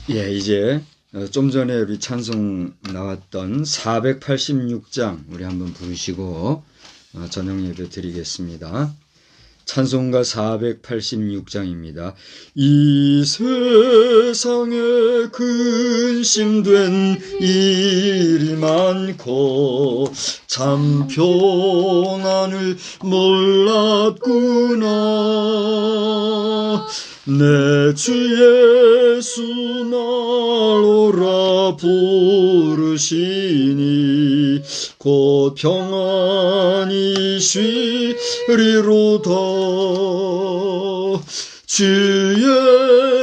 예, 이제 좀 전에 우리 찬송 나왔던 486장 우리 한번 부르시고 저녁 예배 드리겠습니다. 찬송가 486장입니다. 이 세상에 근심된 일이 많고 참 평안을 몰랐구나. 내 주 예수 날 오라 부르시니 곧 평안히 쉬리로다. 주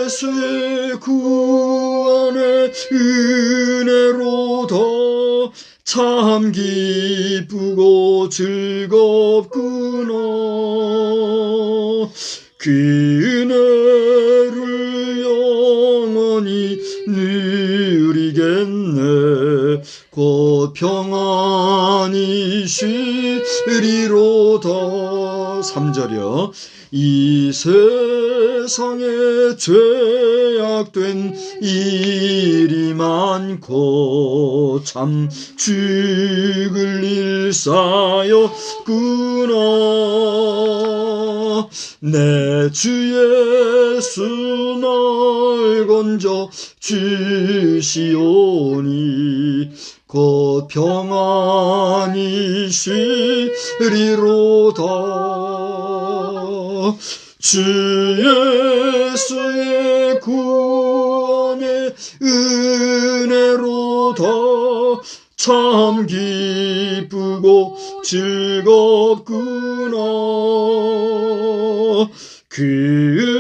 예수의 구원의 은혜로다. 참 기쁘고 즐겁구나. 그 은혜를 영원히 누리겠네. 곧 평안히 쉬리로다. 3절이요. 이 세상에 죄악된 일이 많고 참 죽을 일 쌓였구나. 내 주 예수 날 건져 주시오니 곧 평안히 쉬리로다. 주 예수의 구원의 은혜로다. 참 기쁘고 즐겁구나. 그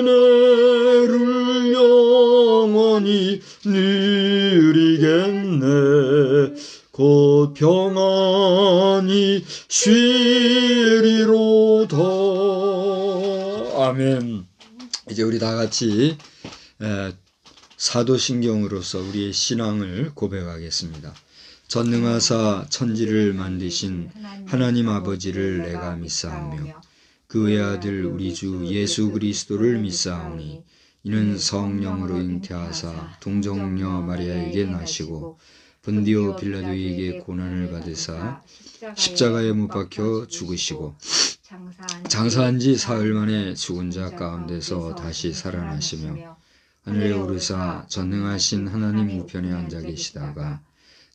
은혜를 영원히 누리겠네. 곧 평안히 쉬리로다. 아멘. 이제 우리 다 같이 사도신경으로서 우리의 신앙을 고백하겠습니다. 전능하사 천지를 만드신 하나님 아버지를 내가 믿사오며 그 외아들 우리 주 예수 그리스도를 믿사오니 이는 성령으로 잉태하사 동정녀 마리아에게 나시고 본디오 빌라도에게 고난을 받으사 십자가에 못 박혀 죽으시고 장사한 지 사흘 만에 죽은 자 가운데서 다시 살아나시며 하늘에 오르사 전능하신 하나님 우편에 앉아 계시다가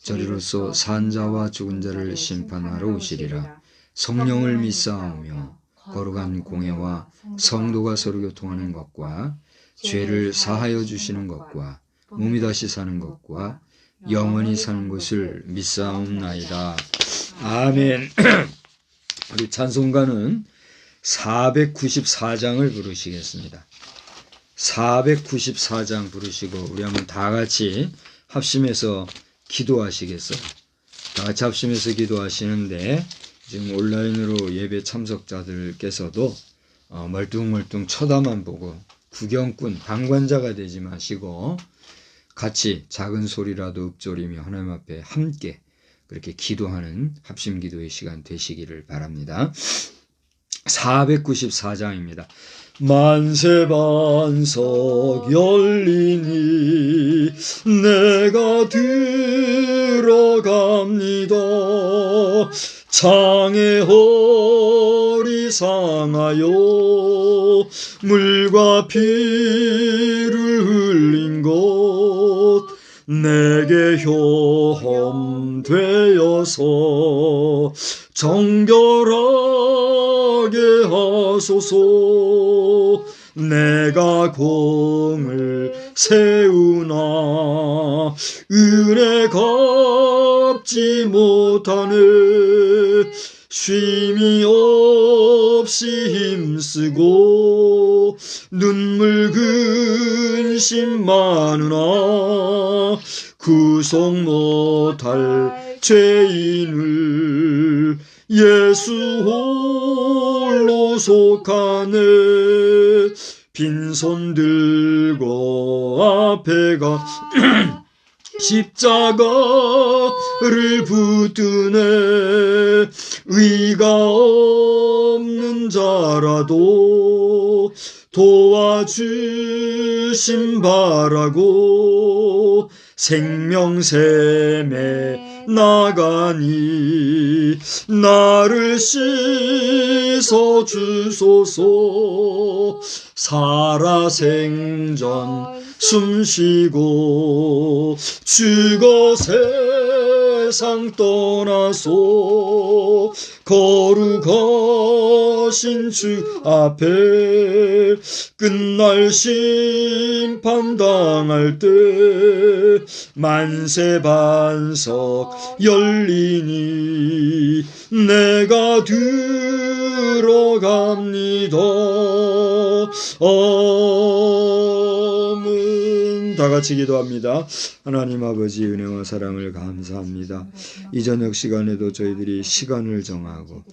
저리로서 산 자와 죽은 자를 심판하러 오시리라. 성령을 믿사오며 거룩한 공회와 성도가 서로 교통하는 것과 죄를 사하여 주시는 것과 몸이 다시 사는 것과 영원히 사는 것을 믿사옵나이다. 아멘. 우리 찬송가는 494장을 부르시겠습니다. 494장 부르시고 우리 한번 다 같이 합심해서 기도하시겠어요? 다 같이 합심해서 기도하시는데 지금 온라인으로 예배 참석자들께서도 멀뚱멀뚱 쳐다만 보고 구경꾼, 방관자가 되지 마시고 같이 작은 소리라도 읊조리며 하나님 앞에 함께 그렇게 기도하는 합심 기도의 시간 되시기를 바랍니다. 494장입니다. 만세반석 열리니 내가 들어갑니다. 창의 허리 상하여 물과 피를 흘린 곳 내게 효험되어서 정결하게 하소서. 내가 공을 세우나 은혜 갚지 못하네. 쉼이 없이 힘쓰고 눈물 근심 많으나 구속 못할 죄인을 예수 홀로 속하네. 빈손 들고 앞에 가 십자가를 붙드네. 의가 없는 자라도 도와주심 바라고 생명샘에 나가니 나를 씻어 주소서. 살아생전 숨쉬고 죽어 세상 떠나서 거룩하신 주 앞에 끝날 심판 당할 때 만세 반석 열리니 내가 들어갑니다. 아멘. 다 같이 기도합니다. 하나님 아버지 은혜와 사랑을 감사합니다. 이 저녁 시간에도 저희들이 시간을 정하고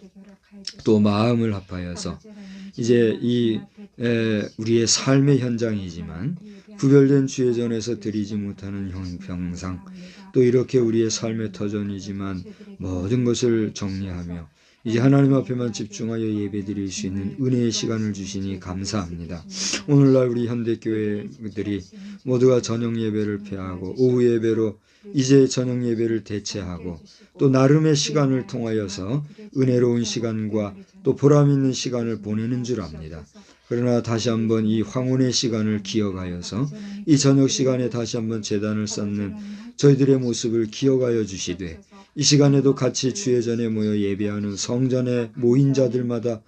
또 마음을 합하여서 이제 이 우리의 삶의 현장이지만 구별된 주의 전에서 드리지 못하는 형평상 또 이렇게 우리의 삶의 터전이지만 모든 것을 정리하며 이제 하나님 앞에만 집중하여 예배드릴 수 있는 은혜의 시간을 주시니 감사합니다. 오늘날 우리 현대교회들이 모두가 저녁 예배를 폐하고 오후 예배로 이제 저녁 예배를 대체하고 또 나름의 시간을 통하여서 은혜로운 시간과 또 보람 있는 시간을 보내는 줄 압니다. 그러나 다시 한번 이 황혼의 시간을 기억하여서 이 저녁 시간에 다시 한번 제단을 쌓는 저희들의 모습을 기억하여 주시되 이 시간에도 같이 주의 전에 모여 예배하는 성전에 모인 자들마다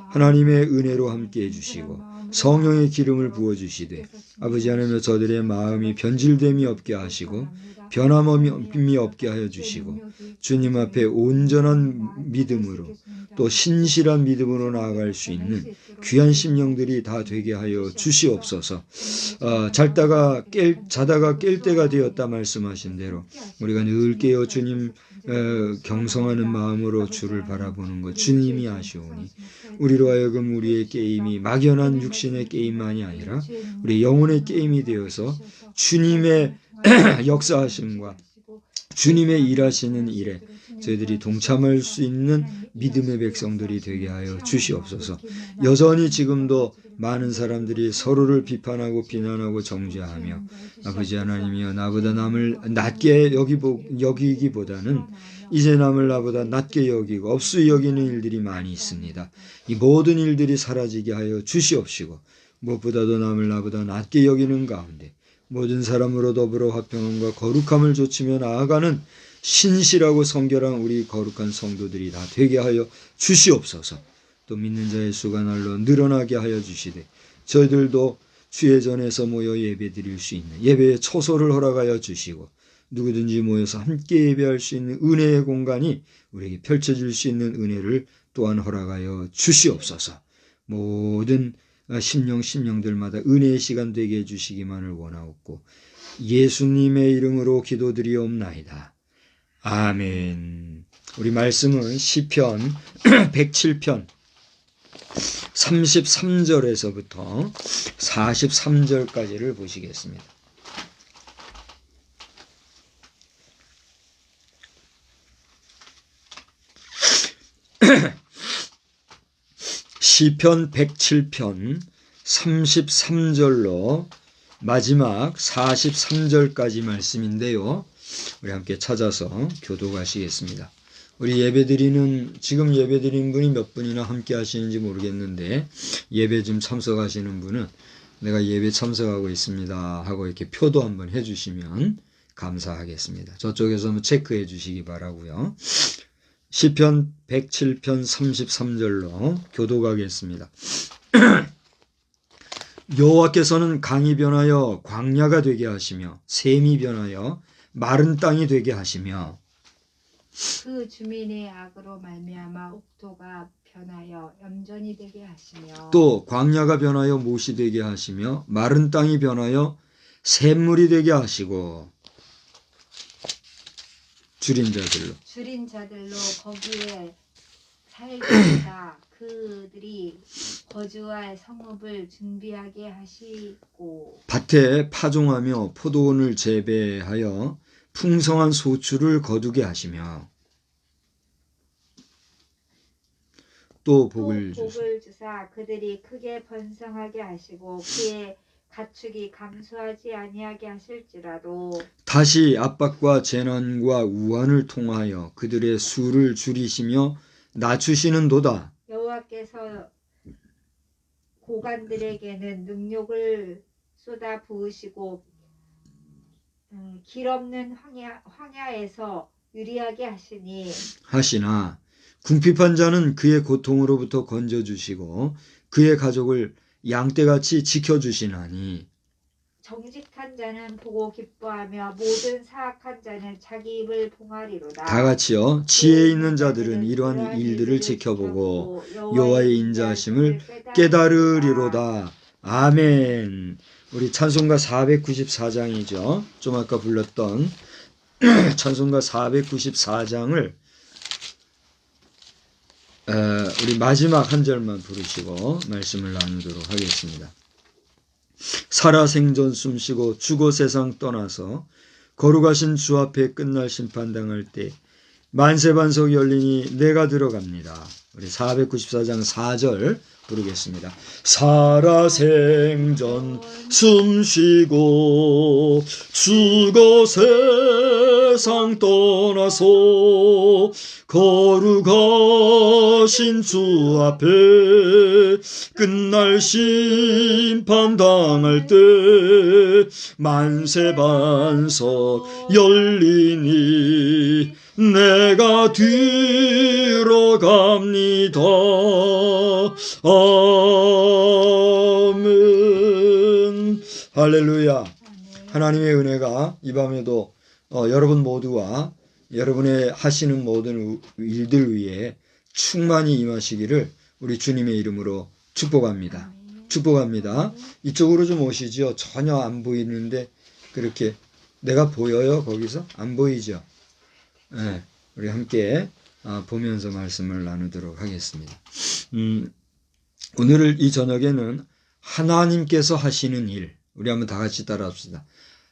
하나님의 은혜로 함께 해주시고 성령의 기름을 부어주시되 아버지 하나님 저들의 마음이 변질됨이 없게 하시고 변함이 없게 하여 주시고 주님 앞에 온전한 믿음으로 또 신실한 믿음으로 나아갈 수 있는 귀한 심령들이 다 되게 하여 주시옵소서. 자다가 깰 때가 되었다 말씀하신 대로 우리가 늘 깨어 주님 경성하는 마음으로 주를 바라보는 것 주님이 아시오니 우리로 하여금 우리의 게임이 막연한 육신의 게임만이 아니라 우리 영혼의 게임이 되어서 주님의 역사하심과 주님의 일하시는 일에 저희들이 동참할 수 있는 믿음의 백성들이 되게 하여 주시옵소서. 여전히 지금도 많은 사람들이 서로를 비판하고 비난하고 정죄하며 아버지 하나님이여 나보다 남을 낮게 여기기보다는 이제 남을 나보다 낮게 여기고 업수 여기는 일들이 많이 있습니다. 이 모든 일들이 사라지게 하여 주시옵시고 무엇보다도 남을 나보다 낮게 여기는 가운데 모든 사람으로 더불어 화평함과 거룩함을 좇으며 나아가는 신실하고 성결한 우리 거룩한 성도들이 다 되게 하여 주시옵소서. 또 믿는 자의 수가 날로 늘어나게 하여 주시되 저희들도 주의 전에서 모여 예배드릴 수 있는 예배의 초소를 허락하여 주시고 누구든지 모여서 함께 예배할 수 있는 은혜의 공간이 우리에게 펼쳐질 수 있는 은혜를 또한 허락하여 주시옵소서. 모든 심령들마다 은혜의 시간 되게 해주시기만을 원하옵고 예수님의 이름으로 기도드리옵나이다. 아멘. 우리 말씀은 시편 107편 33절에서부터 43절까지를 보시겠습니다. 시편 107편 33절로 마지막 43절까지 말씀인데요. 우리 함께 찾아서 교독하시겠습니다. 우리 지금 예배드리는 분이 몇 분이나 함께 하시는지 모르겠는데 예배 좀 참석하시는 분은 내가 예배 참석하고 있습니다 하고 이렇게 표도 한번 해주시면 감사하겠습니다. 저쪽에서 한번 체크해 주시기 바라고요. 시편 107편 33절로 교독하겠습니다. 여호와께서는 강이 변하여 광야가 되게 하시며 샘이 변하여 마른 땅이 되게 하시며 그 주민의 악으로 말미암아 옥토가 변하여 염전이 되게 하시며 또 광야가 변하여 못이 되게 하시며 마른 땅이 변하여 샘물이 되게 하시고 줄인 자들로 거기에 살기보다 그들이 거주할 성읍을 준비하게 하시고 밭에 파종하며 포도원을 재배하여 풍성한 소출을 거두게 하시며 또 또 복을 주사 복을 주사 그들이 크게 번성하게 하시고 그의 가축이 감수하지 아니하게 하실지라도 다시 압박과 재난과 우환을 통하여 그들의 수를 줄이시며 낮추시는도다. 여호와께서 고관들에게는 능욕을 쏟아 부으시고 길 없는 황야에서 유리하게 하시나 궁핍한 자는 그의 고통으로부터 건져주시고 그의 가족을 양떼같이 지켜주시나니 정직한 자는 보고 기뻐하며 모든 사악한 자는 자기 입을 봉하리로다. 다 같이요. 지혜 있는 자들은 이러한 일들을 지켜보고 여호와의 인자하심을 깨달으리로다. 아멘. 우리 찬송가 494장이죠. 좀 아까 불렀던 찬송가 494장을 우리 마지막 한 절만 부르시고 말씀을 나누도록 하겠습니다. 살아생전 숨쉬고 죽어 세상 떠나서 거룩하신 주 앞에 끝날 심판당할 때 만세반석 열리니 내가 들어갑니다. 우리 494장 4절 부르겠습니다. 살아생전 숨쉬고 죽어 세상 떠나서 거룩하신 주 앞에 끝날 심판당할 때 만세반석 열리니 내가 들어갑니다. 아멘. 할렐루야. 하나님의 은혜가 이 밤에도 여러분 모두와 여러분의 하시는 모든 일들 위에 충만히 임하시기를 우리 주님의 이름으로 축복합니다. 축복합니다. 이쪽으로 좀 오시죠. 전혀 안 보이는데 그렇게 내가 보여요? 거기서? 안 보이죠? 네, 우리 함께 보면서 말씀을 나누도록 하겠습니다. 오늘 이 저녁에는 하나님께서 하시는 일, 우리 한번 다 같이 따라합시다.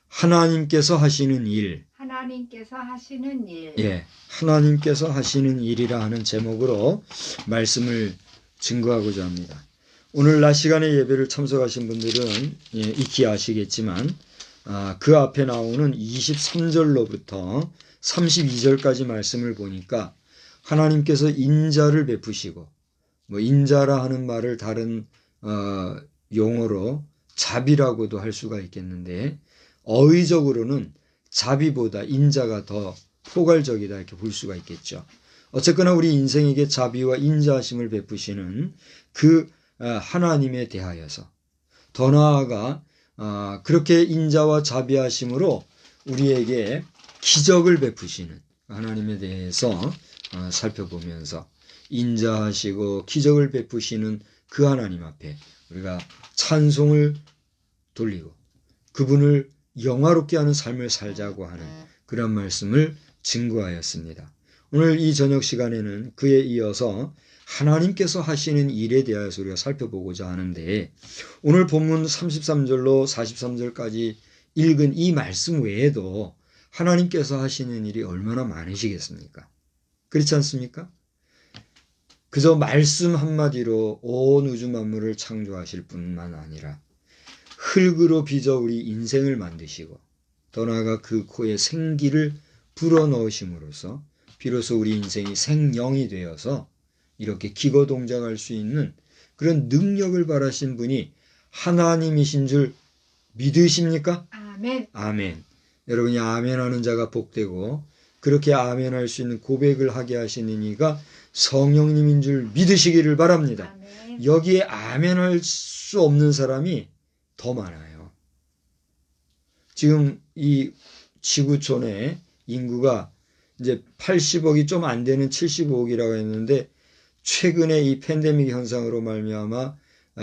하나님께서 하시는 일. 하나님께서 하시는 일. 예, 하나님께서 하시는 일이라 하는 제목으로 말씀을 증거하고자 합니다. 오늘 낮 시간에 예배를 참석하신 분들은 익히 아시겠지만 그 앞에 나오는 23절로부터 32절까지 말씀을 보니까 하나님께서 인자를 베푸시고 인자라 하는 말을 다른 용어로 자비라고도 할 수가 있겠는데 어의적으로는 자비보다 인자가 더 포괄적이다 이렇게 볼 수가 있겠죠. 어쨌거나 우리 인생에게 자비와 인자하심을 베푸시는 그 하나님에 대하여서 더 나아가 그렇게 인자와 자비하심으로 우리에게 기적을 베푸시는 하나님에 대해서 살펴보면서 인자하시고 기적을 베푸시는 그 하나님 앞에 우리가 찬송을 돌리고 그분을 영화롭게 하는 삶을 살자고 하는 그런 말씀을 증거하였습니다. 오늘 이 저녁 시간에는 그에 이어서 하나님께서 하시는 일에 대해서 우리가 살펴보고자 하는데 오늘 본문 33절로 43절까지 읽은 이 말씀 외에도 하나님께서 하시는 일이 얼마나 많으시겠습니까? 그렇지 않습니까? 그저 말씀 한마디로 온 우주 만물을 창조하실 뿐만 아니라 흙으로 빚어 우리 인생을 만드시고 더 나아가 그 코에 생기를 불어넣으심으로써 비로소 우리 인생이 생명이 되어서 이렇게 기거동작할 수 있는 그런 능력을 바라신 분이 하나님이신 줄 믿으십니까? 아멘. 아멘. 여러분이 아멘하는 자가 복되고 그렇게 아멘할 수 있는 고백을 하게 하시는 이가 성령님인 줄 믿으시기를 바랍니다. 아멘. 여기에 아멘할 수 없는 사람이 더 많아요. 지금 이 지구촌의 인구가 이제 80억이 좀 안 되는 75억이라고 했는데 최근에 이 팬데믹 현상으로 말미암아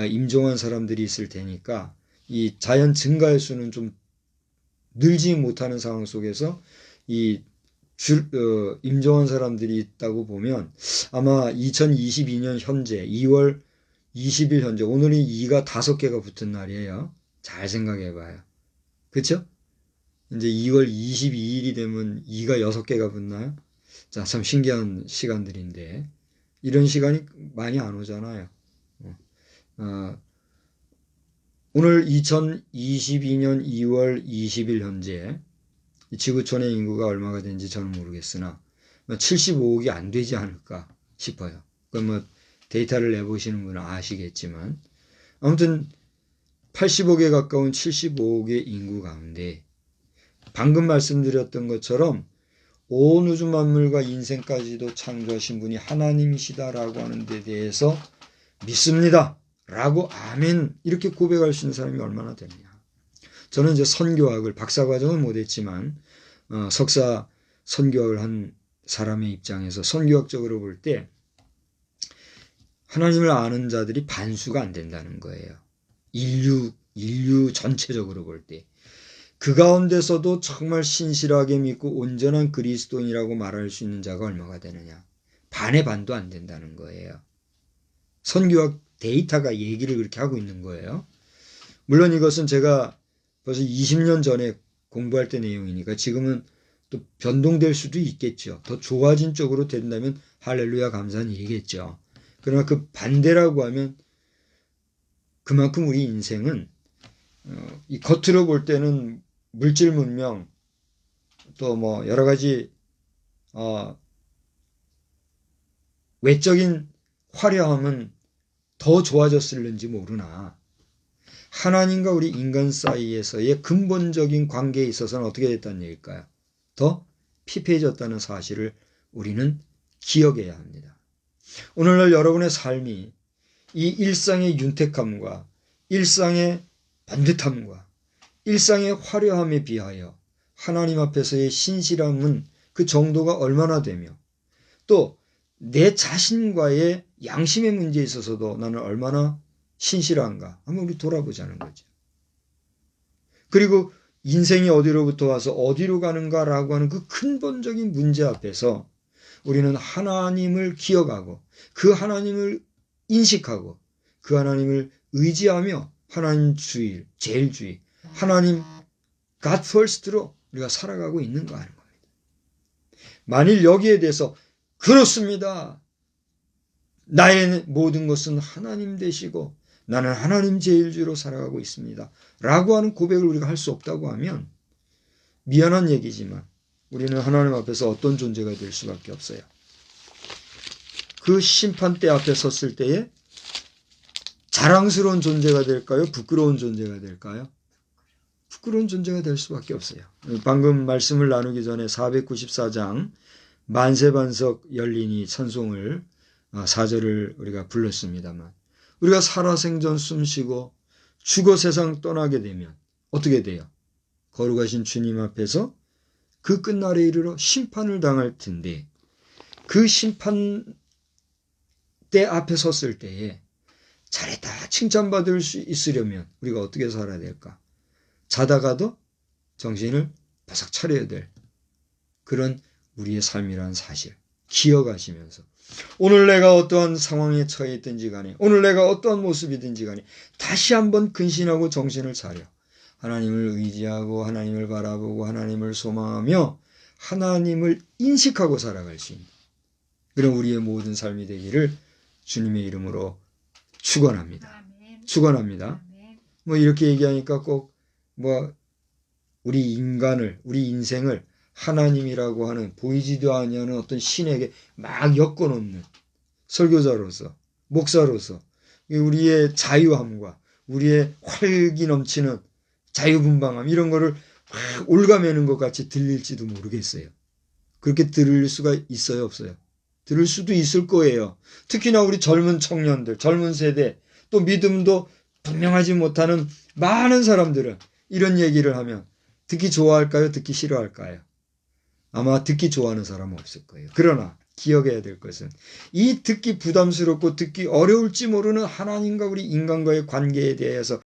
임종한 사람들이 있을 테니까 이 자연 증가의 수는 좀 늘지 못하는 상황 속에서 이 임종한 사람들이 있다고 보면 아마 2022년 현재 2월 20일 현재 오늘이 2가 5개가 붙은 날이에요. 잘 생각해 봐요. 그렇죠? 이제 2월 22일이 되면 2가 6개가 붙나요? 자, 참 신기한 시간들인데 이런 시간이 많이 안 오잖아요. 오늘 2022년 2월 20일 현재 지구촌의 인구가 얼마가 되는지 저는 모르겠으나 75억이 안 되지 않을까 싶어요. 그럼 데이터를 내보시는 분은 아시겠지만 아무튼 80억에 가까운 75억의 인구 가운데 방금 말씀드렸던 것처럼 온 우주 만물과 인생까지도 창조하신 분이 하나님이시다라고 하는 데 대해서 믿습니다. 라고 아멘 이렇게 고백할 수 있는 사람이 얼마나 되느냐. 저는 이제 선교학을 박사과정은 못했지만 석사 선교학을 한 사람의 입장에서 선교학적으로 볼 때 하나님을 아는 자들이 반수가 안 된다는 거예요. 인류 전체적으로 볼 때. 그 가운데서도 정말 신실하게 믿고 온전한 그리스도인이라고 말할 수 있는 자가 얼마가 되느냐. 반의 반도 안 된다는 거예요. 선교학 데이터가 얘기를 그렇게 하고 있는 거예요. 물론 이것은 제가 벌써 20년 전에 공부할 때 내용이니까 지금은 또 변동될 수도 있겠죠. 더 좋아진 쪽으로 된다면 할렐루야 감사한 일이겠죠. 그러나 그 반대라고 하면 그만큼 우리 인생은 이 겉으로 볼 때는 물질 문명 또 뭐 여러 가지 외적인 화려함은 더 좋아졌을는지 모르나 하나님과 우리 인간 사이에서의 근본적인 관계에 있어서는 어떻게 됐다는 얘기일까요? 더 피폐해졌다는 사실을 우리는 기억해야 합니다. 오늘날 여러분의 삶이 이 일상의 윤택함과 일상의 반듯함과 일상의 화려함에 비하여 하나님 앞에서의 신실함은 그 정도가 얼마나 되며 또 내 자신과의 양심의 문제에 있어서도 나는 얼마나 신실한가 한번 우리 돌아보자는 거죠. 그리고 인생이 어디로부터 와서 어디로 가는가라고 하는 그 근본적인 문제 앞에서 우리는 하나님을 기억하고 그 하나님을 인식하고 그 하나님을 의지하며 하나님 주일, 제일주의, 하나님 God first로 우리가 살아가고 있는가 하는 겁니다. 만일 여기에 대해서 그렇습니다. 나의 모든 것은 하나님 되시고 나는 하나님 제일주의로 살아가고 있습니다. 라고 하는 고백을 우리가 할 수 없다고 하면 미안한 얘기지만 우리는 하나님 앞에서 어떤 존재가 될 수밖에 없어요. 그 심판대 앞에 섰을 때에 자랑스러운 존재가 될까요? 부끄러운 존재가 될까요? 부끄러운 존재가 될 수밖에 없어요. 방금 말씀을 나누기 전에 494장 만세반석 열리니 찬송을 4절을 우리가 불렀습니다만 우리가 살아생전 숨쉬고 죽어 세상 떠나게 되면 어떻게 돼요? 거룩하신 주님 앞에서 그 끝날에 이르러 심판을 당할 텐데 그 심판대 앞에 섰을 때에 잘했다 칭찬받을 수 있으려면 우리가 어떻게 살아야 될까? 자다가도 정신을 바싹 차려야 될 그런 우리의 삶이라는 사실 기억하시면서 오늘 내가 어떠한 상황에 처해 있든지 간에 오늘 내가 어떠한 모습이든지 간에 다시 한번 근신하고 정신을 차려 하나님을 의지하고 하나님을 바라보고 하나님을 소망하며 하나님을 인식하고 살아갈 수 있는 그런 우리의 모든 삶이 되기를 주님의 이름으로 축원합니다. 축원합니다. 뭐 이렇게 얘기하니까 꼭 뭐 우리 인간을 우리 인생을 하나님이라고 하는 보이지도 아니하는 어떤 신에게 막 엮어놓는 설교자로서 목사로서 우리의 자유함과 우리의 활기 넘치는 자유분방함 이런 거를 막 올가매는 것 같이 들릴지도 모르겠어요. 그렇게 들을 수가 있어요 없어요? 들을 수도 있을 거예요. 특히나 우리 젊은 청년들 젊은 세대 또 믿음도 분명하지 못하는 많은 사람들은 이런 얘기를 하면 듣기 좋아할까요? 듣기 싫어할까요? 아마 듣기 좋아하는 사람은 없을 거예요. 그러나 기억해야 될 것은 이 듣기 부담스럽고 듣기 어려울지 모르는 하나님과 우리 인간과의 관계에 대해서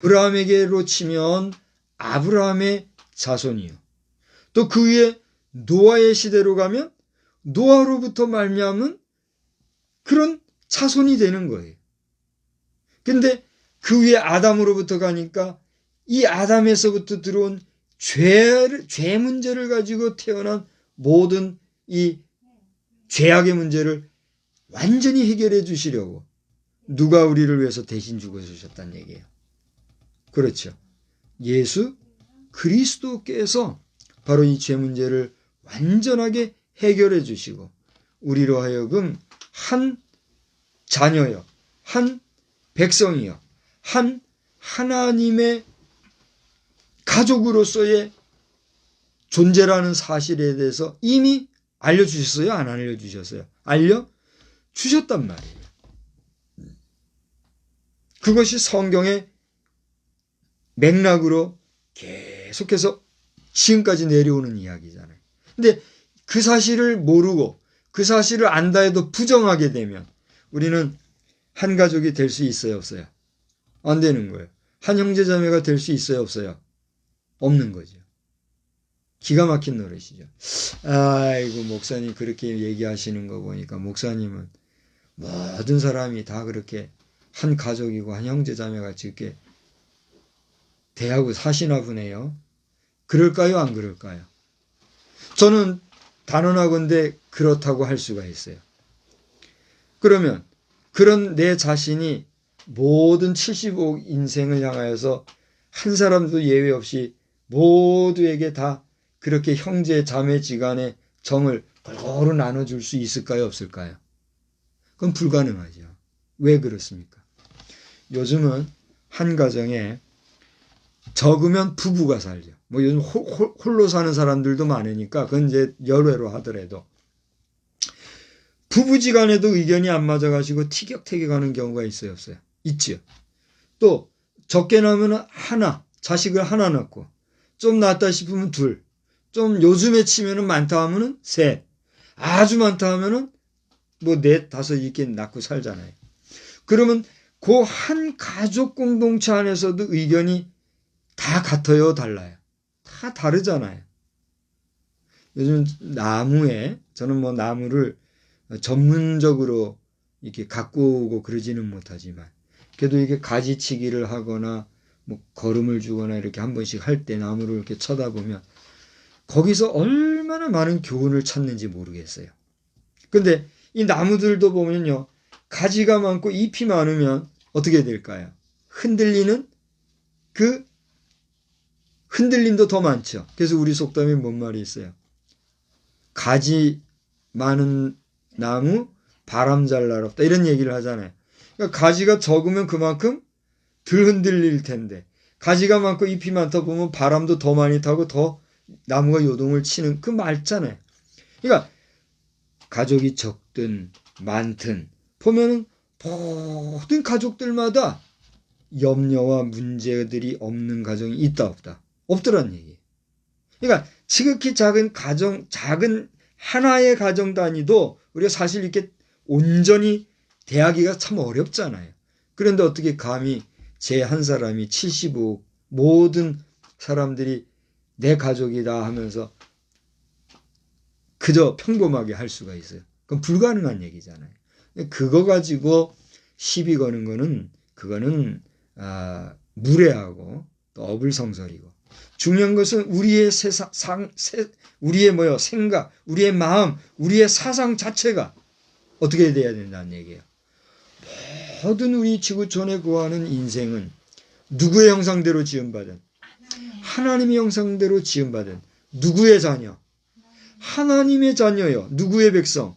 아브라함에게로 치면 아브라함의 자손이요. 또 그 위에 노아의 시대로 가면 노아로부터 말미암은 그런 자손이 되는 거예요. 근데 그 위에 아담으로부터 가니까 이 아담에서부터 들어온 죄 문제를 가지고 태어난 모든 이 죄악의 문제를 완전히 해결해 주시려고 누가 우리를 위해서 대신 죽어주셨다는 얘기예요. 그렇죠. 예수 그리스도께서 바로 이 죄 문제를 완전하게 해결해 주시고 우리로 하여금 한 자녀요, 한 백성이요, 한 하나님의 가족으로서의 존재라는 사실에 대해서 이미 알려주셨어요? 안 알려주셨어요? 알려주셨단 말이에요. 그것이 성경의 맥락으로 계속해서 지금까지 내려오는 이야기잖아요. 근데 그 사실을 모르고 그 사실을 안다 해도 부정하게 되면 우리는 한 가족이 될 수 있어요, 없어요? 안 되는 거예요. 한 형제자매가 될 수 있어요, 없어요? 없는 거죠. 기가 막힌 노릇이죠. 아이고, 목사님 그렇게 얘기하시는 거 보니까 목사님은 모든 사람이 다 그렇게 한 가족이고 한 형제자매같이 이렇게 대하고 사시나 보네요. 그럴까요? 안 그럴까요? 저는 단언하건대 그렇다고 할 수가 있어요. 그러면 그런 내 자신이 모든 75억 인생을 향하여서 한 사람도 예외 없이 모두에게 다 그렇게 형제 자매지간의 정을 골고루 나눠줄 수 있을까요? 없을까요? 그건 불가능하죠. 왜 그렇습니까? 요즘은 한 가정에 적으면 부부가 살죠. 뭐 요즘 홀로 사는 사람들도 많으니까 그건 이제 열외로 하더라도 부부지간에도 의견이 안 맞아가지고 티격태격하는 경우가 있어요, 없어요? 있죠. 또 적게 나면 하나, 자식을 하나 낳고 좀 낫다 싶으면 둘, 좀 요즘에 치면은 많다 하면은 셋, 아주 많다 하면은 뭐 넷, 다섯 이렇게 낳고 살잖아요. 그러면 그 한 가족 공동체 안에서도 의견이 다 같아요, 달라요? 다 다르잖아요. 요즘 나무에 저는 뭐 나무를 전문적으로 이렇게 가꾸고 그러지는 못하지만 그래도 이게 가지치기를 하거나 뭐 거름을 주거나 이렇게 한 번씩 할 때 나무를 이렇게 쳐다보면 거기서 얼마나 많은 교훈을 찾는지 모르겠어요. 근데 이 나무들도 보면요, 가지가 많고 잎이 많으면 어떻게 될까요? 흔들리는 그 흔들림도 더 많죠. 그래서 우리 속담에 뭔 말이 있어요? 가지 많은 나무 바람 잘 날없다 이런 얘기를 하잖아요. 그러니까 가지가 적으면 그만큼 덜 흔들릴 텐데 가지가 많고 잎이 많다 보면 바람도 더 많이 타고 더 나무가 요동을 치는 그 말잖아요. 그러니까 가족이 적든 많든 보면은 모든 가족들마다 염려와 문제들이 없는 가정이 있다 없다? 없더란 얘기예요. 그러니까 지극히 작은 가정, 작은 하나의 가정 단위도 우리가 사실 이렇게 온전히 대하기가 참 어렵잖아요. 그런데 어떻게 감히 제 한 사람이 75억 모든 사람들이 내 가족이다 하면서 그저 평범하게 할 수가 있어요. 그건 불가능한 얘기잖아요. 그거 가지고 시비 거는 거는 그거는 무례하고 또 어불성설이고 중요한 것은 우리의 우리의 생각, 우리의 마음, 우리의 사상 자체가 어떻게 돼야 된다는 얘기예요. 모든 우리 지구촌에 거하는 인생은 누구의 형상대로 지음받은 하나님의 형상대로 지음받은 누구의 자녀? 하나님의 자녀요. 누구의 백성?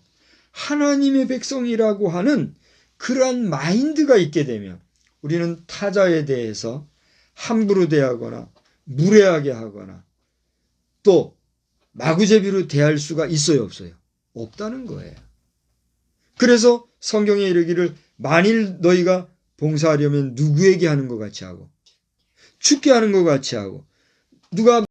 하나님의 백성이라고 하는 그러한 마인드가 있게 되면 우리는 타자에 대해서 함부로 대하거나 무례하게 하거나 또 마구제비로 대할 수가 있어요, 없어요? 없다는 거예요. 그래서 성경에 이르기를 만일 너희가 봉사하려면 누구에게 하는 것 같이 하고 죽게 하는 것 같이 하고 누가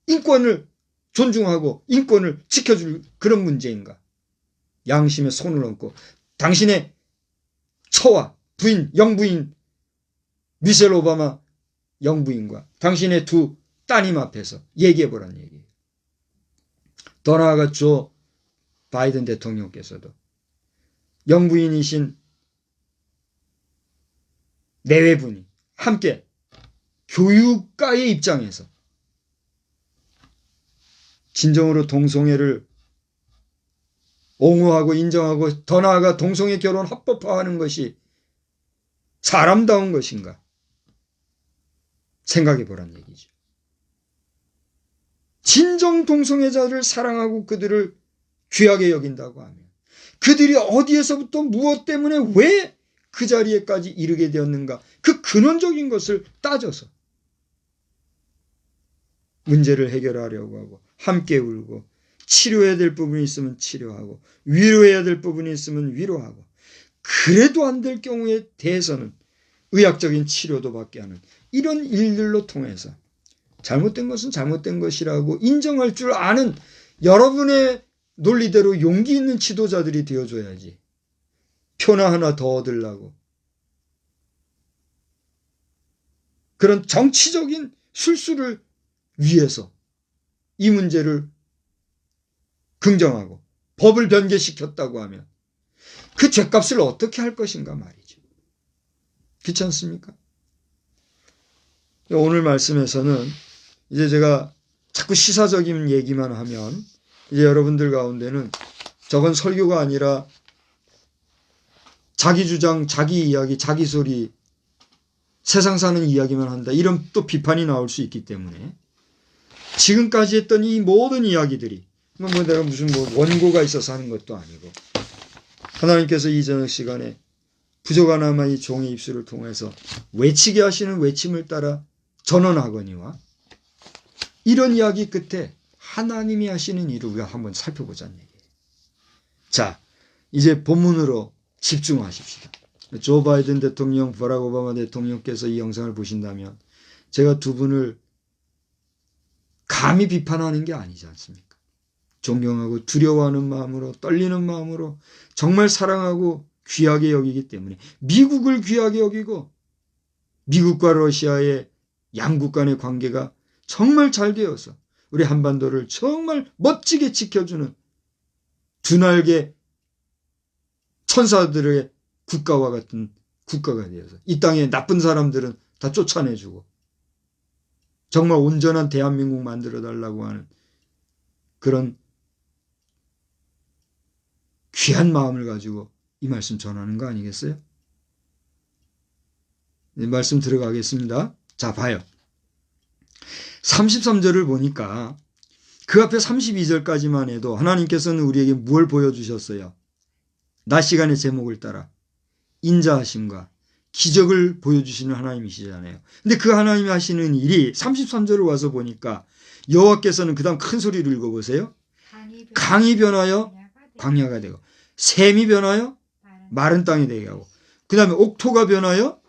인권을 존중하고 인권을 지켜줄 그런 문제인가? 양심에 손을 얹고 당신의 처와 부인, 영부인 미셸 오바마 영부인과 당신의 두 따님 앞에서 얘기해보란 얘기예요. 더 나아가 조 바이든 대통령께서도 영부인이신 내외분이 함께 교육가의 입장에서 진정으로 동성애를 옹호하고 인정하고 더 나아가 동성애 결혼 합법화하는 것이 사람다운 것인가 생각해 보란 얘기죠. 진정 동성애자를 사랑하고 그들을 귀하게 여긴다고 하면 그들이 어디에서부터 무엇 때문에 왜 그 자리에까지 이르게 되었는가 그 근원적인 것을 따져서 문제를 해결하려고 하고 함께 울고 치료해야 될 부분이 있으면 치료하고 위로해야 될 부분이 있으면 위로하고 그래도 안 될 경우에 대해서는 의학적인 치료도 받게 하는 이런 일들로 통해서 잘못된 것은 잘못된 것이라고 인정할 줄 아는 여러분의 논리대로 용기 있는 지도자들이 되어줘야지. 표나 하나 더 얻으려고 그런 정치적인 술수를 위해서 이 문제를 긍정하고 법을 변개시켰다고 하면 그 죗값을 어떻게 할 것인가 말이죠. 그렇지 않습니까? 오늘 말씀에서는 이제 제가 자꾸 시사적인 얘기만 하면 이제 여러분들 가운데는 저건 설교가 아니라 자기 주장, 자기 이야기, 자기 소리, 세상 사는 이야기만 한다. 이런 또 비판이 나올 수 있기 때문에 지금까지 했던 이 모든 이야기들이 내가 무슨 원고가 있어서 하는 것도 아니고 하나님께서 이 저녁 시간에 부족한 아마 이 종의 입술을 통해서 외치게 하시는 외침을 따라 전언하거니와 이런 이야기 끝에 하나님이 하시는 일을 우리가 한번 살펴보자는 얘기예요. 자, 이제 본문으로 집중하십시다. 조 바이든 대통령, 버락 오바마 대통령께서 이 영상을 보신다면 제가 두 분을 감히 비판하는 게 아니지 않습니까? 존경하고 두려워하는 마음으로 떨리는 마음으로 정말 사랑하고 귀하게 여기기 때문에 미국을 귀하게 여기고 미국과 러시아의 양국 간의 관계가 정말 잘 되어서 우리 한반도를 정말 멋지게 지켜주는 두 날개 천사들의 국가와 같은 국가가 되어서 이 땅에 나쁜 사람들은 다 쫓아내주고 정말 온전한 대한민국 만들어달라고 하는 그런 귀한 마음을 가지고 이 말씀 전하는 거 아니겠어요? 이 말씀 들어가겠습니다. 자, 봐요. 33절을 보니까 그 앞에 32절까지만 해도 하나님께서는 우리에게 뭘 보여주셨어요? 낮 시간의 제목을 따라 인자하심과 기적을 보여주시는 하나님이시잖아요. 근데 그 하나님이 하시는 일이 33절을 와서 보니까 여호와께서는 그 다음 큰 소리를 읽어보세요. 강이 변하여 광야가 되고 샘이 변하여 마른 땅이 되게 하고 그 다음에 옥토가 변하여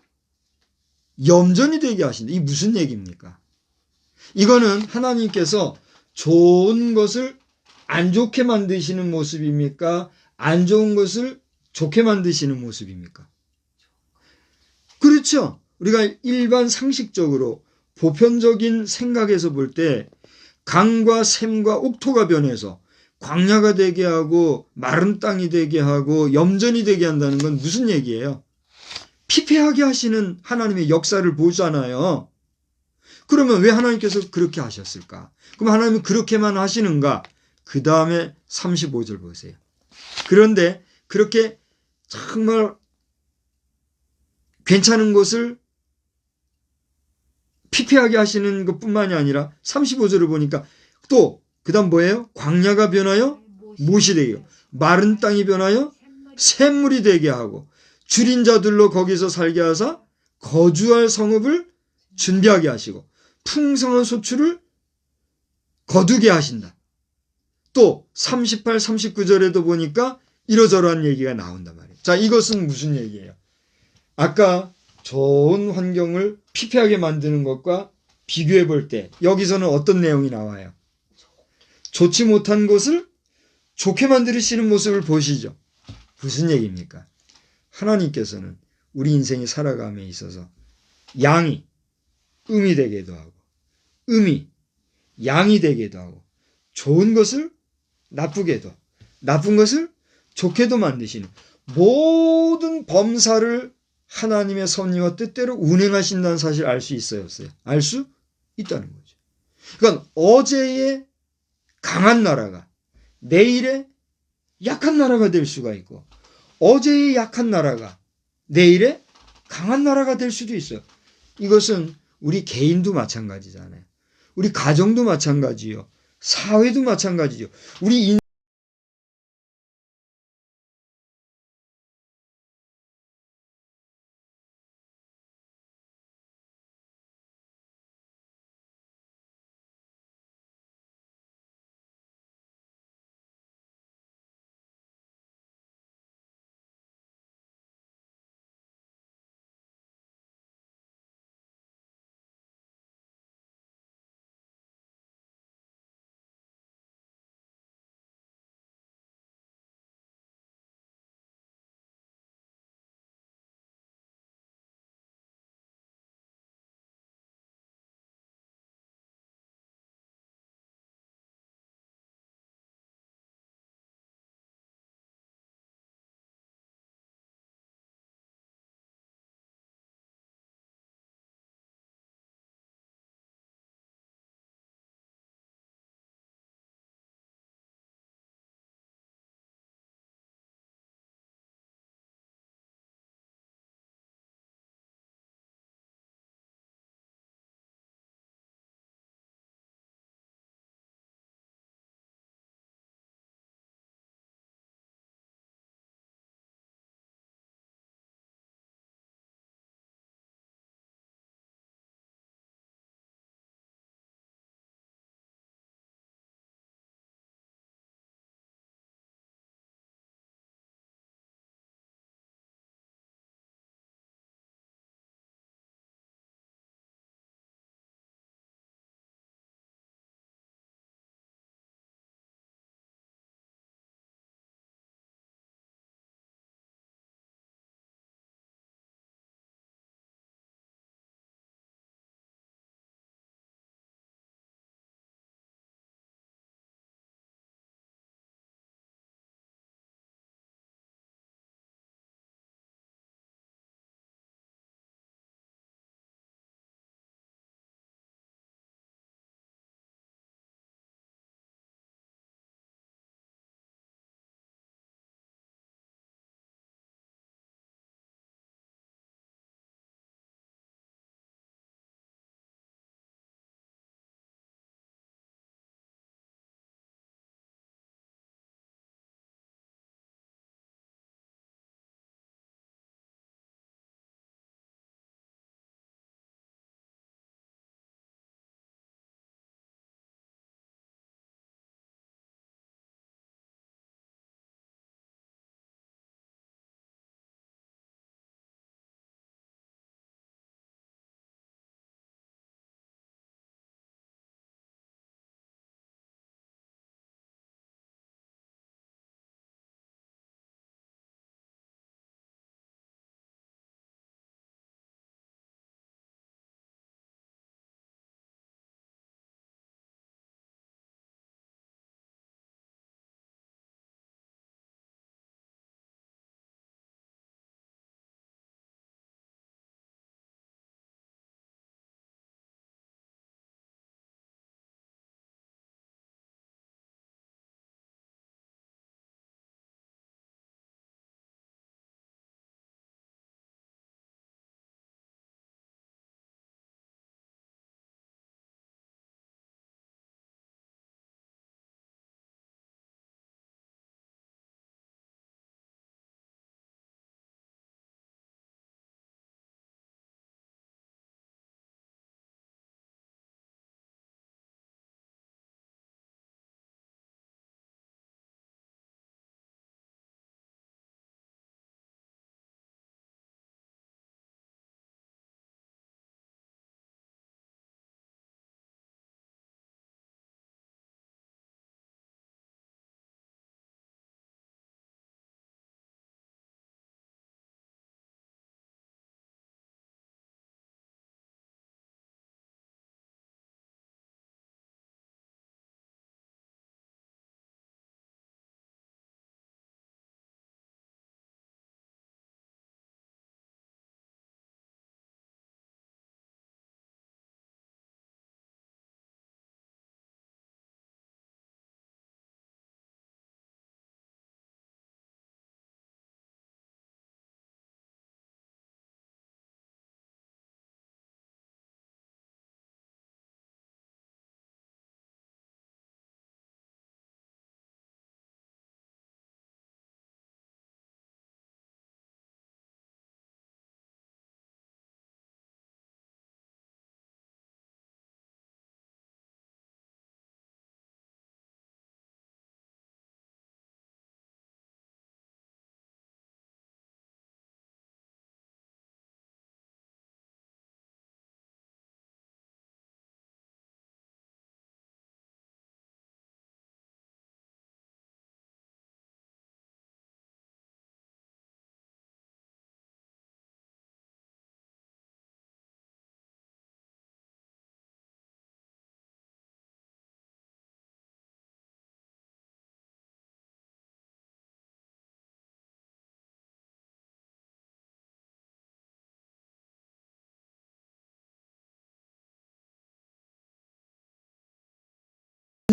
염전이 되게 하신다. 이게 무슨 얘기입니까? 이거는 하나님께서 좋은 것을 안 좋게 만드시는 모습입니까? 안 좋은 것을 좋게 만드시는 모습입니까? 그렇죠. 우리가 일반 상식적으로 보편적인 생각에서 볼 때 강과 샘과 옥토가 변해서 광야가 되게 하고 마른 땅이 되게 하고 염전이 되게 한다는 건 무슨 얘기예요? 피폐하게 하시는 하나님의 역사를 보잖아요. 그러면 왜 하나님께서 그렇게 하셨을까? 그럼 하나님은 그렇게만 하시는가? 그 다음에 35절 보세요. 그런데 그렇게 정말 괜찮은 것을 피폐하게 하시는 것뿐만이 아니라 35절을 보니까 또 그 다음 뭐예요? 광야가 변하여 못이 되게 하고 마른 땅이 변하여 샘물이 되게 하고 줄인 자들로 거기서 살게 하사 거주할 성읍을 준비하게 하시고 풍성한 소출을 거두게 하신다. 또 38, 39절에도 보니까 이러저러한 얘기가 나온단 말이에요. 자, 이것은 무슨 얘기예요? 아까 좋은 환경을 피폐하게 만드는 것과 비교해 볼 때 여기서는 어떤 내용이 나와요? 좋지 못한 것을 좋게 만들으시는 모습을 보시죠. 무슨 얘기입니까? 하나님께서는 우리 인생이 살아감에 있어서 양이 음이 되게도 하고 음이 양이 되게도 하고 좋은 것을 나쁘게도 나쁜 것을 좋게도 만드시는 모든 범사를 하나님의 섭리와 뜻대로 운행하신다는 사실을 알 수 있어요, 없어요? 알 수 있다는 거죠. 그러니까 어제의 강한 나라가 내일의 약한 나라가 될 수가 있고 어제의 약한 나라가 내일의 강한 나라가 될 수도 있어요. 이것은 우리 개인도 마찬가지잖아요. 우리 가정도 마찬가지요. 사회도 마찬가지죠. 우리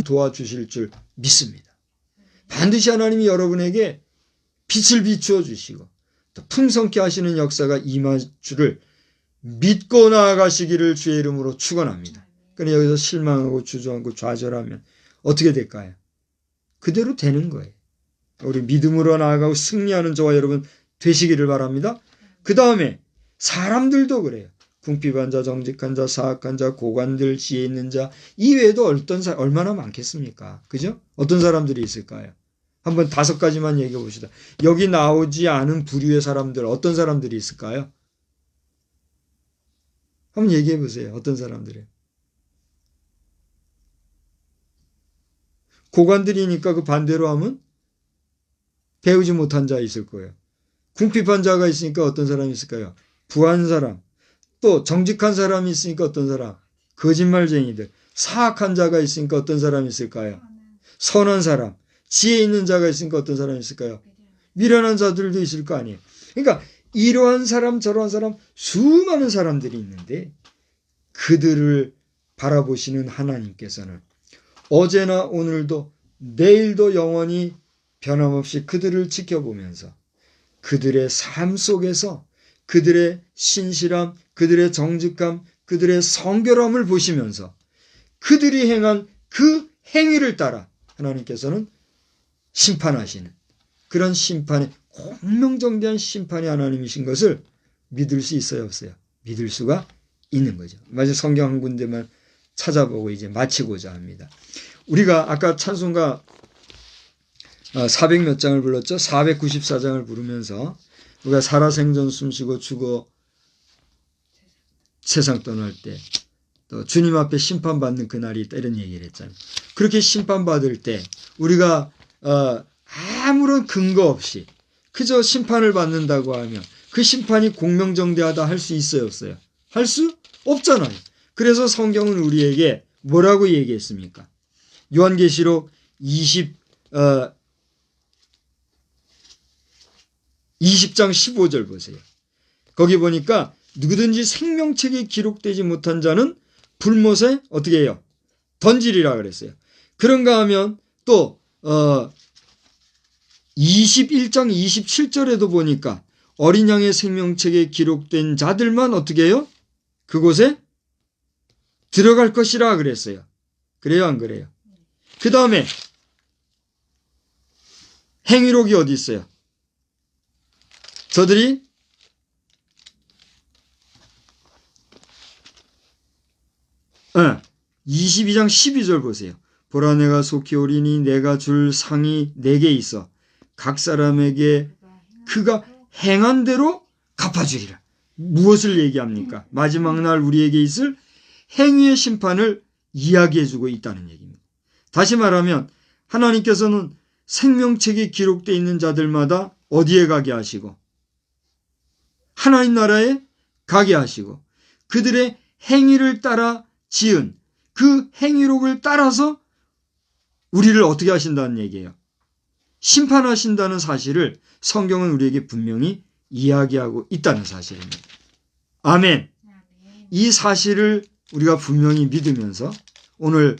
도와주실 줄 믿습니다. 반드시 하나님이 여러분에게 빛을 비추어 주시고 또 풍성케 하시는 역사가 임할 줄을 믿고 나아가시기를 주의 이름으로 축원합니다. 그런데 여기서 실망하고 주저하고 좌절하면 어떻게 될까요? 그대로 되는 거예요. 우리 믿음으로 나아가고 승리하는 저와 여러분 되시기를 바랍니다. 그 다음에 사람들도 그래요. 궁핍한 자, 정직한 자, 사악한 자, 고관들, 지혜 있는 자 이외에도 얼마나 많겠습니까? 그죠? 어떤 사람들이 있을까요? 한번 5가지만 얘기해 봅시다. 여기 나오지 않은 부류의 사람들 어떤 사람들이 있을까요? 한번 얘기해 보세요. 어떤 사람들이에요? 고관들이니까 그 반대로 하면 배우지 못한 자 있을 거예요. 궁핍한 자가 있으니까 어떤 사람이 있을까요? 부한 사람. 또 정직한 사람이 있으니까 어떤 사람? 거짓말쟁이들. 사악한 자가 있으니까 어떤 사람이 있을까요? 선한 사람. 지혜 있는 자가 있으니까 어떤 사람이 있을까요? 미련한 자들도 있을 거 아니에요. 그러니까 이러한 사람 저러한 사람 수많은 사람들이 있는데 그들을 바라보시는 하나님께서는 어제나 오늘도 내일도 영원히 변함없이 그들을 지켜보면서 그들의 삶 속에서 그들의 신실함, 그들의 정직함, 그들의 성결함을 보시면서 그들이 행한 그 행위를 따라 하나님께서는 심판하시는 그런 심판의 공명정대한 심판의 하나님이신 것을 믿을 수 있어요, 없어요? 믿을 수가 있는 거죠. 마치 성경 한 군데만 찾아보고 이제 마치고자 합니다. 우리가 아까 찬송가 400 몇 장을 불렀죠. 494장을 부르면서 우리가 살아생전 숨쉬고 죽어 세상 떠날 때 또 주님 앞에 심판받는 그날이 있다 이런 얘기를 했잖아요. 그렇게 심판받을 때 우리가 아무런 근거 없이 그저 심판을 받는다고 하면 그 심판이 공명정대하다 할 수 있어요, 없어요? 할 수 없잖아요. 그래서 성경은 우리에게 뭐라고 얘기했습니까? 요한계시록 20장 15절 보세요. 거기 보니까 누구든지 생명책에 기록되지 못한 자는 불못에 어떻게 해요? 던지리라 그랬어요. 그런가 하면 또 21장 27절에도 보니까 어린 양의 생명책에 기록된 자들만 어떻게 해요? 그곳에 들어갈 것이라 그랬어요. 그래요, 안 그래요? 그 다음에 행위록이 어디 있어요? 저들이 22장 12절 보세요. 보라 내가 속히 오리니 내가 줄 상이 내게 있어 각 사람에게 그가 행한 대로 갚아주리라. 무엇을 얘기합니까? 마지막 날 우리에게 있을 행위의 심판을 이야기해주고 있다는 얘기입니다. 다시 말하면 하나님께서는 생명책에 기록되어 있는 자들마다 어디에 가게 하시고 하나님 나라에 가게 하시고 그들의 행위를 따라 지은 그 행위록을 따라서 우리를 어떻게 하신다는 얘기예요? 심판하신다는 사실을 성경은 우리에게 분명히 이야기하고 있다는 사실입니다. 아멘. 이 사실을 우리가 분명히 믿으면서 오늘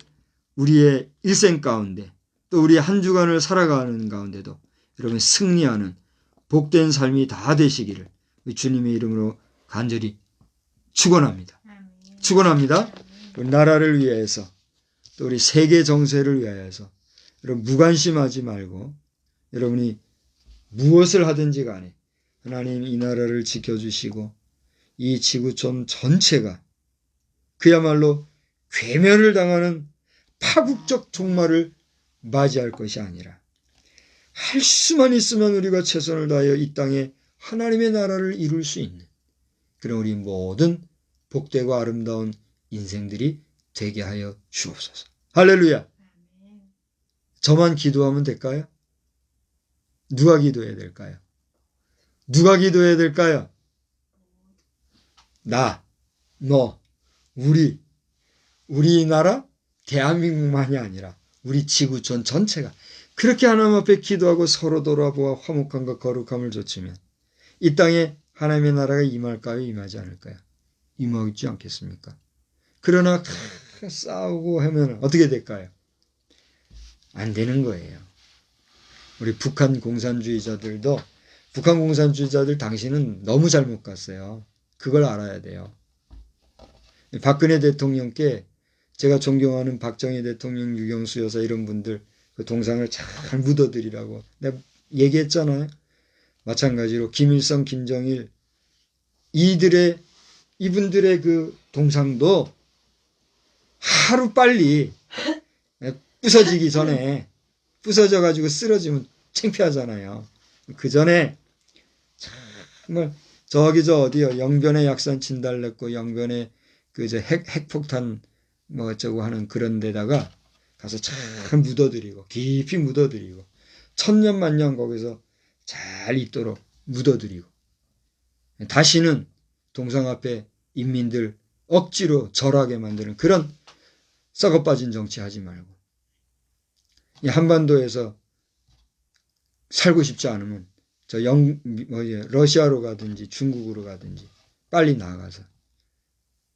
우리의 일생 가운데 또 우리의 한 주간을 살아가는 가운데도 여러분 승리하는 복된 삶이 다 되시기를 주님의 이름으로 간절히 축원합니다. 축원합니다. 우리 나라를 위해서 또 우리 세계 정세를 위하여서 여러분 무관심하지 말고 여러분이 무엇을 하든지 간에 하나님 이 나라를 지켜주시고 이 지구촌 전체가 그야말로 괴멸을 당하는 파국적 종말을 맞이할 것이 아니라 할 수만 있으면 우리가 최선을 다하여 이 땅에 하나님의 나라를 이룰 수 있는 그런 우리 모든 복되고 아름다운 인생들이 되게 하여 주옵소서. 할렐루야. 저만 기도하면 될까요? 누가 기도해야 될까요? 누가 기도해야 될까요? 나, 너, 우리나라 대한민국만이 아니라 우리 지구촌 전체가 그렇게 하나님 앞에 기도하고 서로 돌아보아 화목함과 거룩함을 좇으면 이 땅에 하나님의 나라가 임할까요? 임하지 않을까요? 임하지 않겠습니까? 그러나 싸우고 하면 어떻게 될까요? 안 되는 거예요. 우리 북한 공산주의자들도 북한 공산주의자들 당신은 너무 잘못 갔어요. 그걸 알아야 돼요. 박근혜 대통령께 제가 존경하는 박정희 대통령, 유경수 여사 이런 분들 그 동상을 잘 묻어드리라고 내가 얘기했잖아요. 마찬가지로 김일성, 김정일 이분들의 그 동상도 하루 빨리 부서지기 전에 부서져 가지고 쓰러지면 창피하잖아요. 그 전에 정말 저기 저 어디요 영변에 약산 진달랬고 영변에 그 저 핵폭탄 뭐 어쩌고 하는 그런 데다가 가서 잘 묻어드리고 깊이 묻어드리고 천년만년 거기서 잘 있도록 묻어드리고 다시는 동상 앞에 인민들 억지로 절하게 만드는 그런 썩어 빠진 정치 하지 말고 이 한반도에서 살고 싶지 않으면 러시아로 가든지 중국으로 가든지 빨리 나가서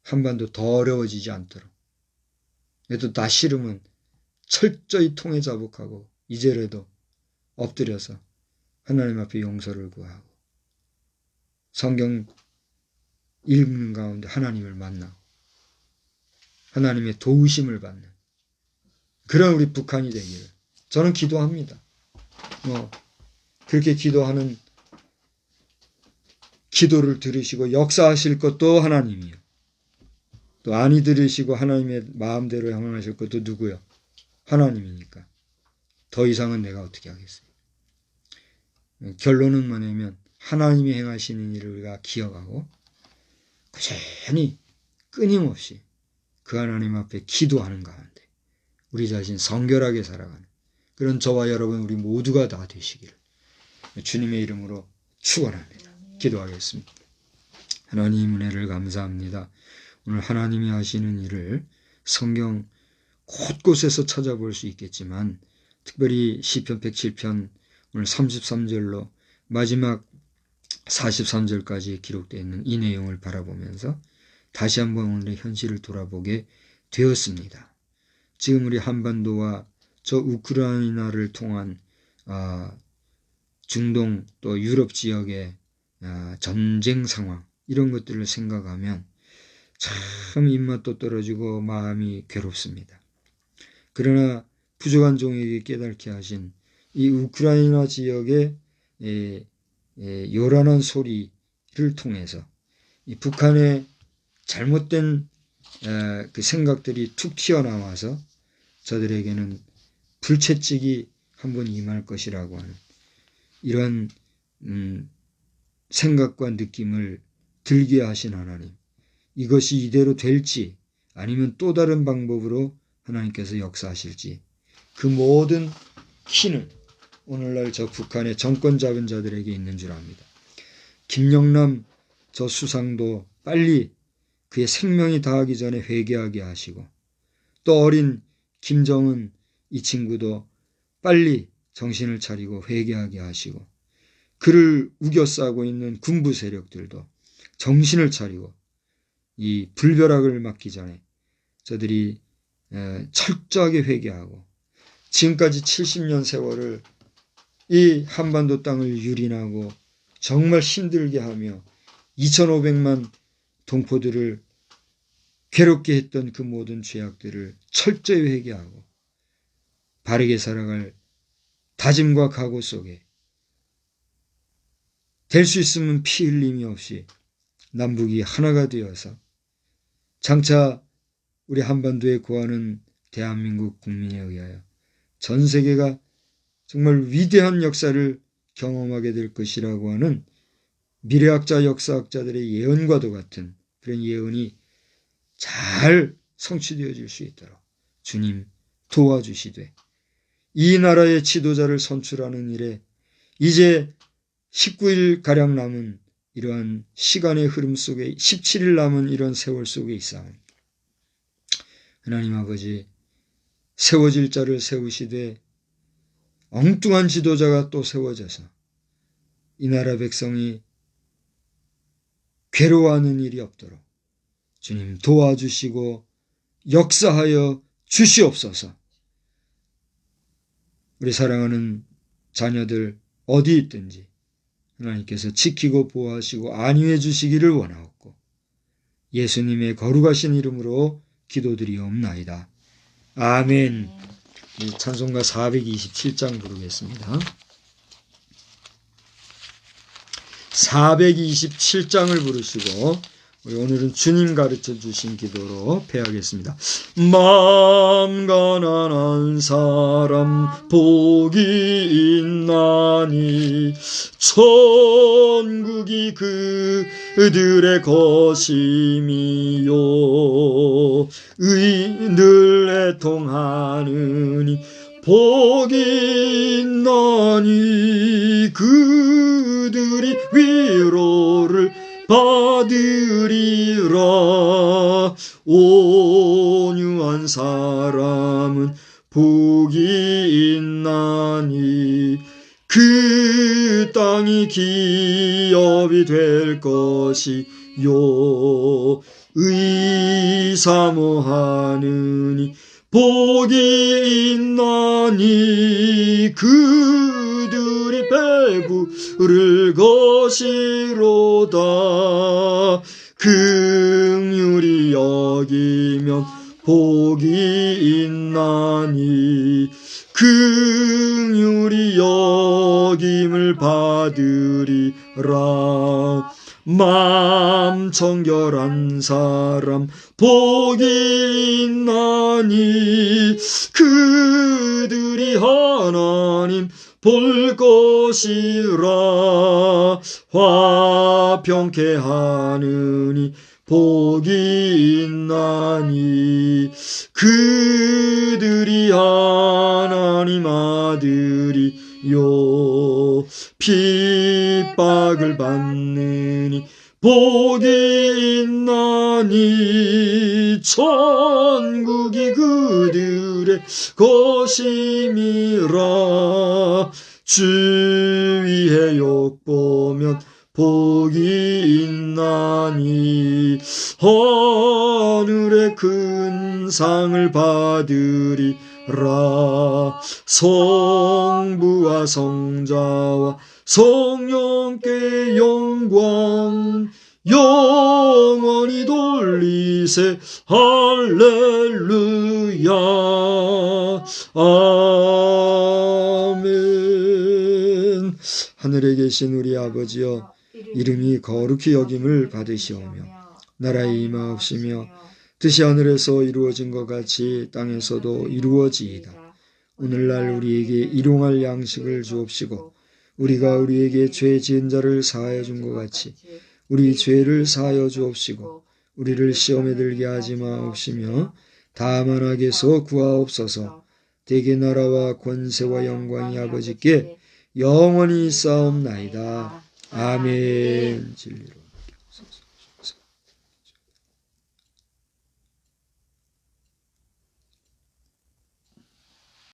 한반도 더 어려워지지 않도록 그래도 나 싫으면 철저히 통해자복하고 이제라도 엎드려서 하나님 앞에 용서를 구하고 성경 읽는 가운데 하나님을 만나고 하나님의 도우심을 받는 그런 우리 북한이 되기를 저는 기도합니다. 그렇게 기도하는 기도를 들으시고 역사하실 것도 하나님이요. 또 안이 들으시고 하나님의 마음대로 행하실 것도 누구요? 하나님이니까. 더 이상은 내가 어떻게 하겠어요? 결론은 뭐냐면 하나님이 행하시는 일을 우리가 기억하고 꾸준히 끊임없이 그 하나님 앞에 기도하는 가운데 우리 자신 성결하게 살아가는 그런 저와 여러분 우리 모두가 다 되시기를 주님의 이름으로 축원합니다. 기도하겠습니다. 하나님 은혜를 감사합니다. 오늘 하나님이 하시는 일을 성경 곳곳에서 찾아볼 수 있겠지만 특별히 시편 107편 오늘 33절로 마지막 43절까지 기록되어 있는 이 내용을 바라보면서 다시 한번 오늘의 현실을 돌아보게 되었습니다. 지금 우리 한반도와 저 우크라이나를 통한 중동 또 유럽 지역의 전쟁 상황 이런 것들을 생각하면 참 입맛도 떨어지고 마음이 괴롭습니다. 그러나 부족한 종에게 깨닫게 하신 이 우크라이나 지역의 요란한 소리를 통해서 이 북한의 잘못된 그 생각들이 툭 튀어나와서 저들에게는 불채찍이 한번 임할 것이라고 하는 이런 생각과 느낌을 들게 하신 하나님, 이것이 이대로 될지 아니면 또 다른 방법으로 하나님께서 역사하실지 그 모든 키는 오늘날 저 북한의 정권 잡은 자들에게 있는 줄 압니다. 김영남 저 수상도 빨리 그의 생명이 다하기 전에 회개하게 하시고 또 어린 김정은 이 친구도 빨리 정신을 차리고 회개하게 하시고 그를 우겨싸고 있는 군부 세력들도 정신을 차리고 이 불벼락을 맞기 전에 저들이 철저하게 회개하고 지금까지 70년 세월을 이 한반도 땅을 유린하고 정말 힘들게 하며 2500만 동포들을 괴롭게 했던 그 모든 죄악들을 철저히 회개하고 바르게 살아갈 다짐과 각오 속에 될 수 있으면 피 흘림이 없이 남북이 하나가 되어서 장차 우리 한반도에 거하는 대한민국 국민에 의하여 전 세계가 정말 위대한 역사를 경험하게 될 것이라고 하는 미래학자 역사학자들의 예언과도 같은 그런 예언이 잘 성취되어질 수 있도록 주님 도와주시되 이 나라의 지도자를 선출하는 일에 이제 19일 남은 이러한 시간의 흐름 속에 17일 남은 이런 세월 속에 있사오니 하나님 아버지 세워질 자를 세우시되 엉뚱한 지도자가 또 세워져서 이 나라 백성이 괴로워하는 일이 없도록 주님 도와주시고 역사하여 주시옵소서. 우리 사랑하는 자녀들 어디 있든지 하나님께서 지키고 보호하시고 안위해 주시기를 원하옵고 예수님의 거룩하신 이름으로 기도드리옵나이다. 아멘. 우리 찬송가 427장 부르겠습니다. 427장을 부르시고 우리 오늘은 주님 가르쳐 주신 기도로 패하겠습니다. 마음 가난한 사람 복이 있나니 천국이 그들의 것임이요 의인들 애통하느니 복이 있나니 그들이 위로를 받으리라. 온유한 사람은 복이 있나니 그 땅이 기업이 될 것이요 의사모하느니 복이 있나니 그들이 배부를 것이로다. 긍휼히 여기면 복이 있나니 긍휼히 여김을 받으리라. 마음 청결한 사람 복이 있나니 그들이 하나님 볼 것이라. 화평케 하느니 복이 있나니 그들이 하나님 아들이요. 핍박을 받느니 복이 있나니 천국이 그들의 것임이라. 주위에 욕보면 복이 있나니 하늘의 큰 상을 받으리라. 성부와 성자와 성령께 영광 영원히 돌리세. 할렐루야. 아멘. 하늘에 계신 우리 아버지여, 이름이 거룩히 여김을 받으시오며 나라의 임하옵시며 뜻이 하늘에서 이루어진 것 같이 땅에서도 이루어지이다. 오늘날 우리에게 일용할 양식을 주옵시고 우리가 우리에게 죄 지은 자를 사하여 준 것 같이 우리 죄를 사하여 주옵시고 우리를 시험에 들게 하지 마옵시며 다만 악에서 구하옵소서. 대개 나라와 권세와 영광이 아버지께 영원히 있사옵나이다. 아멘. 진리로.